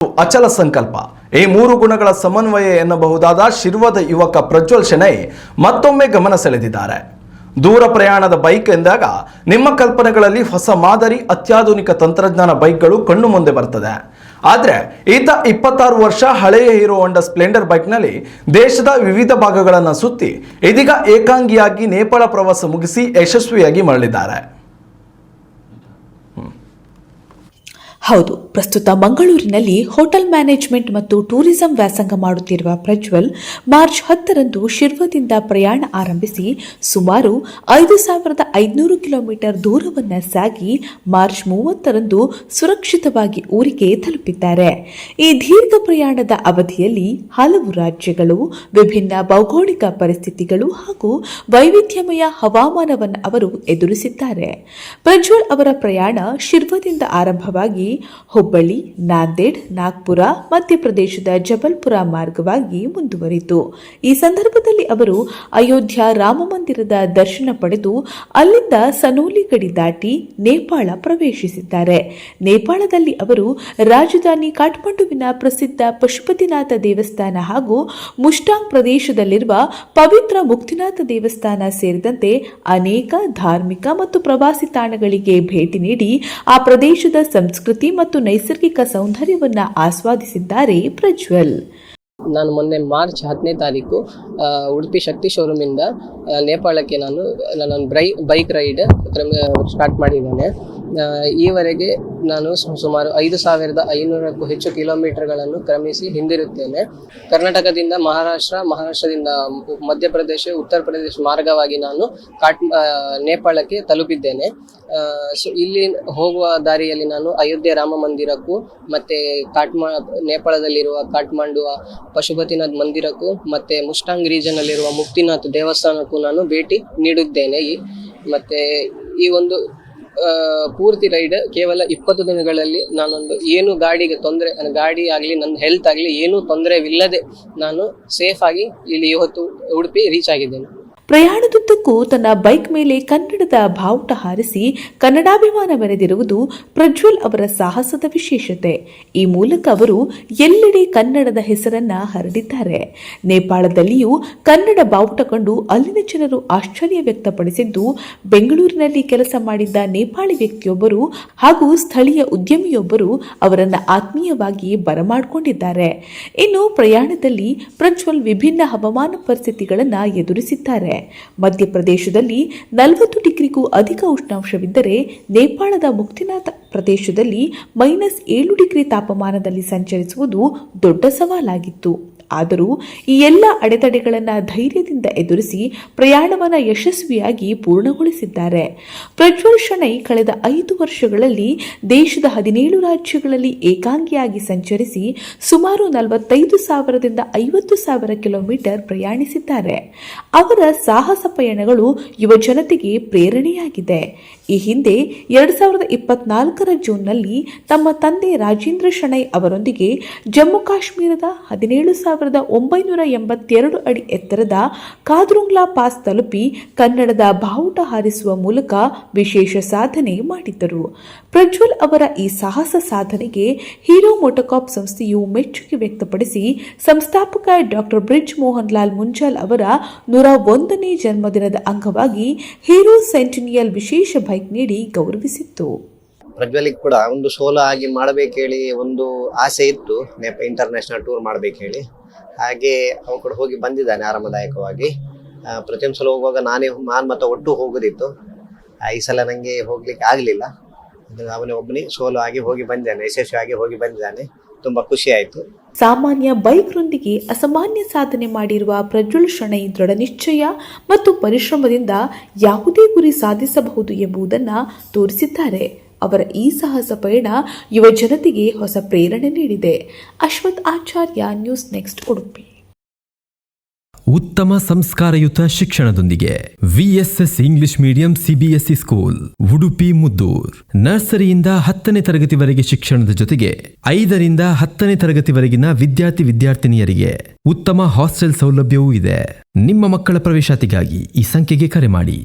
ಅಚಲ ಸಂಕಲ್ಪ ಈ ಮೂರು ಗುಣಗಳ ಸಮನ್ವಯ ಎನ್ನಬಹುದಾದ ಶಿರ್ವದ ಯುವಕ ಪ್ರಜ್ವಲ್ ಶೆಣೈ ಮತ್ತೊಮ್ಮೆ ಗಮನ ಸೆಳೆದಿದ್ದಾರೆ. ದೂರ ಪ್ರಯಾಣದ ಬೈಕ್ ಎಂದಾಗ ನಿಮ್ಮ ಕಲ್ಪನೆಗಳಲ್ಲಿ ಹೊಸ ಮಾದರಿ ಅತ್ಯಾಧುನಿಕ ತಂತ್ರಜ್ಞಾನ ಬೈಕ್ಗಳು ಕಣ್ಣು ಮುಂದೆ ಬರ್ತದೆ. ಆದರೆ ಈತ 26 ವರ್ಷ ಹಳೆಯ ಹೀರೋ ಹೋಂಡಾ ಸ್ಪ್ಲೆಂಡರ್ ಬೈಕ್ನಲ್ಲಿ ದೇಶದ ವಿವಿಧ ಭಾಗಗಳನ್ನು ಸುತ್ತಿ ಇದೀಗ ಏಕಾಂಗಿಯಾಗಿ ನೇಪಾಳ ಪ್ರವಾಸ ಮುಗಿಸಿ ಯಶಸ್ವಿಯಾಗಿ ಮರಳಿದ್ದಾರೆ. ಹೌದು, ಪ್ರಸ್ತುತ ಮಂಗಳೂರಿನಲ್ಲಿ ಹೋಟೆಲ್ ಮ್ಯಾನೇಜ್ಮೆಂಟ್ ಮತ್ತು ಟೂರಿಸಂ ವ್ಯಾಸಂಗ ಮಾಡುತ್ತಿರುವ ಪ್ರಜ್ವಲ್ ಮಾರ್ಚ್ 10ರಂದು ಶಿರ್ವದಿಂದ ಪ್ರಯಾಣ ಆರಂಭಿಸಿ ಸುಮಾರು 5,500 ಕಿಲೋಮೀಟರ್ ದೂರವನ್ನು ಸಾಗಿ ಮಾರ್ಚ್ 30ರಂದು ಸುರಕ್ಷಿತವಾಗಿ ಊರಿಗೆ ತಲುಪಿದ್ದಾರೆ. ಈ ದೀರ್ಘ ಪ್ರಯಾಣದ ಅವಧಿಯಲ್ಲಿ ಹಲವು ರಾಜ್ಯಗಳು, ವಿಭಿನ್ನ ಭೌಗೋಳಿಕ ಪರಿಸ್ಥಿತಿಗಳು ಹಾಗೂ ವೈವಿಧ್ಯಮಯ ಹವಾಮಾನವನ್ನು ಅವರು ಎದುರಿಸಿದ್ದಾರೆ. ಪ್ರಜ್ವಲ್ ಅವರ ಪ್ರಯಾಣ ಶಿರ್ವದಿಂದ ಆರಂಭವಾಗಿ ಹುಬ್ಬಳ್ಳಿ, ನಾಂದೇಡ್, ನಾಗ್ಪುರ, ಮಧ್ಯಪ್ರದೇಶದ ಜಬಲ್ಪುರ ಮಾರ್ಗವಾಗಿ ಮುಂದುವರಿತು. ಈ ಸಂದರ್ಭದಲ್ಲಿ ಅವರು ಅಯೋಧ್ಯ ರಾಮ ಮಂದಿರದ ದರ್ಶನ ಪಡೆದು ಅಲ್ಲಿಂದ ಸನೋಲಿ ಗಡಿ ದಾಟಿ ನೇಪಾಳ ಪ್ರವೇಶಿಸಿದ್ದಾರೆ. ನೇಪಾಳದಲ್ಲಿ ಅವರು ರಾಜಧಾನಿ ಕಾಠ್ಮಂಡುವಿನ ಪ್ರಸಿದ್ಧ ಪಶುಪತಿನಾಥ ದೇವಸ್ಥಾನ ಹಾಗೂ ಮುಷ್ಟಾಂಗ್ ಪ್ರದೇಶದಲ್ಲಿರುವ ಪವಿತ್ರ ಮುಕ್ತಿನಾಥ ದೇವಸ್ಥಾನ ಸೇರಿದಂತೆ ಅನೇಕ ಧಾರ್ಮಿಕ ಮತ್ತು ಪ್ರವಾಸಿ ತಾಣಗಳಿಗೆ ಭೇಟಿ ನೀಡಿ ಆ ಪ್ರದೇಶದ ಸಂಸ್ಕೃತಿ ಮತ್ತು ನೈಸರ್ಗಿಕ ಸೌಂದರ್ಯವನ್ನು ಆಸ್ವಾದಿಸಿದ್ದಾರೆ ಪ್ರಜ್ವಲ್. ನಾನು ಮೊನ್ನೆ ಮಾರ್ಚ್ 10ನೇ ತಾರೀಕು ಉಡುಪಿ ಶಕ್ತಿ ಶೋರೂಮಿಂದ ನೇಪಾಳಕ್ಕೆ ನಾನು ಬೈಕ್ ರೈಡ್ ಸ್ಟಾರ್ಟ್ ಮಾಡಿದ್ದೇನೆ. ಈವರೆಗೆ ನಾನು ಸುಮಾರು 5,500ಕ್ಕೂ ಹೆಚ್ಚು ಕಿಲೋಮೀಟರ್ಗಳನ್ನು ಕ್ರಮಿಸಿ ಹಿಂದಿರುತ್ತೇನೆ. ಕರ್ನಾಟಕದಿಂದ ಮಹಾರಾಷ್ಟ್ರದಿಂದ ಮಧ್ಯಪ್ರದೇಶ, ಉತ್ತರ ಪ್ರದೇಶ ಮಾರ್ಗವಾಗಿ ನಾನು ನೇಪಾಳಕ್ಕೆ ತಲುಪಿದ್ದೇನೆ. ಇಲ್ಲಿ ಹೋಗುವ ದಾರಿಯಲ್ಲಿ ನಾನು ಅಯೋಧ್ಯೆ ರಾಮ ಮಂದಿರಕ್ಕೂ ಮತ್ತೆ ನೇಪಾಳದಲ್ಲಿರುವ ಕಾಠ್ಮಂಡು ಪಶುಪತಿನಾಥ್ ಮಂದಿರಕ್ಕೂ ಮತ್ತೆ ಮುಷ್ಟಾಂಗ್ ರೀಜನ್ ಅಲ್ಲಿರುವ ಮುಕ್ತಿನಾಥ್ ದೇವಸ್ಥಾನಕ್ಕೂ ನಾನು ಭೇಟಿ ನೀಡಿದ್ದೇನೆ. ಮತ್ತೆ ಈ ಒಂದು ಪೂರ್ತಿ ರೈಡ್ ಕೇವಲ 20 ದಿನಗಳಲ್ಲಿ ನಾನೊಂದು ಏನು ಗಾಡಿ ಆಗಲಿ ನನ್ನ ಹೆಲ್ತ್ ಆಗಲಿ ಏನೂ ತೊಂದರೆವಿಲ್ಲದೆ ನಾನು ಸೇಫ್ ಆಗಿ ಇಲ್ಲಿ ಇವತ್ತು ಉಡುಪಿ ರೀಚ್ ಆಗಿದ್ದೇನೆ. ಪ್ರಯಾಣದುದ್ದಕ್ಕೂ ತನ್ನ ಬೈಕ್ ಮೇಲೆ ಕನ್ನಡದ ಬಾವುಟ ಹಾರಿಸಿ ಕನ್ನಡಾಭಿಮಾನ ಮೆರೆದಿರುವುದು ಪ್ರಜ್ವಲ್ ಅವರ ಸಾಹಸದ ವಿಶೇಷತೆ. ಈ ಮೂಲಕ ಅವರು ಎಲ್ಲೆಡೆ ಕನ್ನಡದ ಹೆಸರನ್ನ ಹರಡಿದ್ದಾರೆ. ನೇಪಾಳದಲ್ಲಿಯೂ ಕನ್ನಡ ಬಾವುಟ ಕಂಡು ಅಲ್ಲಿನ ಜನರು ಆಶ್ಚರ್ಯ ವ್ಯಕ್ತಪಡಿಸಿದ್ದು, ಬೆಂಗಳೂರಿನಲ್ಲಿ ಕೆಲಸ ಮಾಡಿದ್ದ ನೇಪಾಳಿ ವ್ಯಕ್ತಿಯೊಬ್ಬರು ಹಾಗೂ ಸ್ಥಳೀಯ ಉದ್ಯಮಿಯೊಬ್ಬರು ಅವರನ್ನ ಆತ್ಮೀಯವಾಗಿ ಬರಮಾಡಿಕೊಂಡಿದ್ದಾರೆ. ಇನ್ನು ಪ್ರಯಾಣದಲ್ಲಿ ಪ್ರಜ್ವಲ್ ವಿಭಿನ್ನ ಹವಾಮಾನ ಪರಿಸ್ಥಿತಿಗಳನ್ನು ಎದುರಿಸಿದ್ದಾರೆ. ಮಧ್ಯಪ್ರದೇಶದಲ್ಲಿ 40 ಡಿಗ್ರಿಗೂ ಅಧಿಕ ಉಷ್ಣಾಂಶವಿದ್ದರೆ ನೇಪಾಳದ ಮುಕ್ತಿನಾಥ ಪ್ರದೇಶದಲ್ಲಿ -7 ಡಿಗ್ರಿ ತಾಪಮಾನದಲ್ಲಿ ಸಂಚರಿಸುವುದು ದೊಡ್ಡ ಸವಾಲಾಗಿತ್ತು. ಆದರೂ ಈ ಎಲ್ಲ ಅಡೆತಡೆಗಳನ್ನು ಧೈರ್ಯದಿಂದ ಎದುರಿಸಿ ಪ್ರಯಾಣವನ್ನು ಯಶಸ್ವಿಯಾಗಿ ಪೂರ್ಣಗೊಳಿಸಿದ್ದಾರೆ. ಪ್ರಜ್ವಲ್ ಶೆಣೈ ಕಳೆದ 5 ವರ್ಷಗಳಲ್ಲಿ ದೇಶದ 17 ರಾಜ್ಯಗಳಲ್ಲಿ ಏಕಾಂಗಿಯಾಗಿ ಸಂಚರಿಸಿ ಸುಮಾರು 45,000ದಿಂದ 50,000 ಕಿಲೋಮೀಟರ್ ಪ್ರಯಾಣಿಸಿದ್ದಾರೆ. ಅವರ ಸಾಹಸ ಪಯಣಗಳು ಯುವ ಜನತೆಗೆ ಪ್ರೇರಣೆಯಾಗಿದೆ. ಈ ಹಿಂದೆ 2024ರ ಜೂನ್ನಲ್ಲಿ ತಮ್ಮ ತಂದೆ ರಾಜೇಂದ್ರ ಶೆಣೈ ಅವರೊಂದಿಗೆ ಜಮ್ಮು ಕಾಶ್ಮೀರದ 17,982 ಅಡಿ ಎತ್ತರದ ಕಾದ್ರುಂಗ್ಲಾ ಪಾಸ್ ತಲುಪಿ ಕನ್ನಡದ ಬಾವುಟ ಹಾರಿಸುವ ಮೂಲಕ ವಿಶೇಷ ಸಾಧನೆ ಮಾಡಿದ್ದರು. ಪ್ರಜ್ವಲ್ ಅವರ ಈ ಸಾಹಸ ಸಾಧನೆಗೆ ಹೀರೋ ಮೋಟೋಕಾರ್ಪ್ ಸಂಸ್ಥೆಯು ಮೆಚ್ಚುಗೆ ವ್ಯಕ್ತಪಡಿಸಿ ಸಂಸ್ಥಾಪಕ ಡಾಕ್ಟರ್ ಬ್ರಿಜ್ ಮೋಹನ್ ಲಾಲ್ ಮುಂಜಾಲ್ ಅವರ 101ನೇ ಜನ್ಮದಿನದ ಅಂಗವಾಗಿ ಹೀರೋ ಸೆಂಟಿನಿಯಲ್ ವಿಶೇಷ ಬೈಕ್ ನೀಡಿ ಗೌರವಿಸಿತ್ತು. ಪ್ರಜ್ವಲಿಗೆ ಕೂಡ ಒಂದು ಸೋಲೋ ಆಗಿ ಮಾಡಬೇಕು ಹೇಳಿ ಒಂದು ಆಸೆ ಇತ್ತು, ಇಂಟರ್ನ್ಯಾಷನಲ್ ಟೂರ್ ಮಾಡಬೇಕು ಹೇಳಿ. ಹಾಗೆ ಅವ ಕೂಡ ಹೋಗಿ ಬಂದಿದ್ದಾನೆ ಆರಾಮದಾಯಕವಾಗಿ. ಪ್ರತಿಯೊಂದು ಸಲ ಹೋಗುವಾಗ ನಾನು ಮತ್ತೆ ಒಟ್ಟು ಹೋಗೋದಿತ್ತು. ಈ ಸಲ ನನಗೆ ಹೋಗ್ಲಿಕ್ಕೆ ಆಗಲಿಲ್ಲ. ಅವನೇ ಒಬ್ಬನೇ ಸೋಲೋ ಆಗಿ ಹೋಗಿ ಬಂದಿದ್ದಾನೆ, ಯಶಸ್ವಿಯಾಗಿ ಹೋಗಿ ಬಂದಿದ್ದಾನೆ. ತುಂಬಾ ಖುಷಿ ಆಯಿತು. ಸಾಮಾನ್ಯ ಬೈಕ್ರೊಂದಿಗೆ ಅಸಾಮಾನ್ಯ ಸಾಧನೆ ಮಾಡಿರುವ ಪ್ರಜ್ವಲ್ ಶೆಣೈ ದೃಢ ನಿಶ್ಚಯ ಮತ್ತು ಪರಿಶ್ರಮದಿಂದ ಯಾವುದೇ ಗುರಿ ಸಾಧಿಸಬಹುದು ಎಂಬುದನ್ನು ತೋರಿಸಿದ್ದಾರೆ. ಅವರ ಈ ಸಾಹಸ ಪಯಣ ಯುವ ಜನತೆಗೆ ಹೊಸ ಪ್ರೇರಣೆ ನೀಡಿದೆ. Ashwath Acharya, news next, Udupi. ಉತ್ತಮ ಸಂಸ್ಕಾರಯುತ ಶಿಕ್ಷಣದೊಂದಿಗೆ VSS English medium CBSE school Udupi Muddur. ನರ್ಸರಿಯಿಂದ 10ನೇ ತರಗತಿವರೆಗೆ ಶಿಕ್ಷಣದ ಜೊತೆಗೆ 5ರಿಂದ 10ನೇ ತರಗತಿವರೆಗಿನ ವಿದ್ಯಾರ್ಥಿನಿಯರಿಗೆ ಉತ್ತಮ ಹಾಸ್ಟೆಲ್ ಸೌಲಭ್ಯವೂ ಇದೆ. ನಿಮ್ಮ ಮಕ್ಕಳ ಪ್ರವೇಶಾತಿಗಾಗಿ ಈ ಸಂಖ್ಯೆಗೆ ಕರೆ ಮಾಡಿ.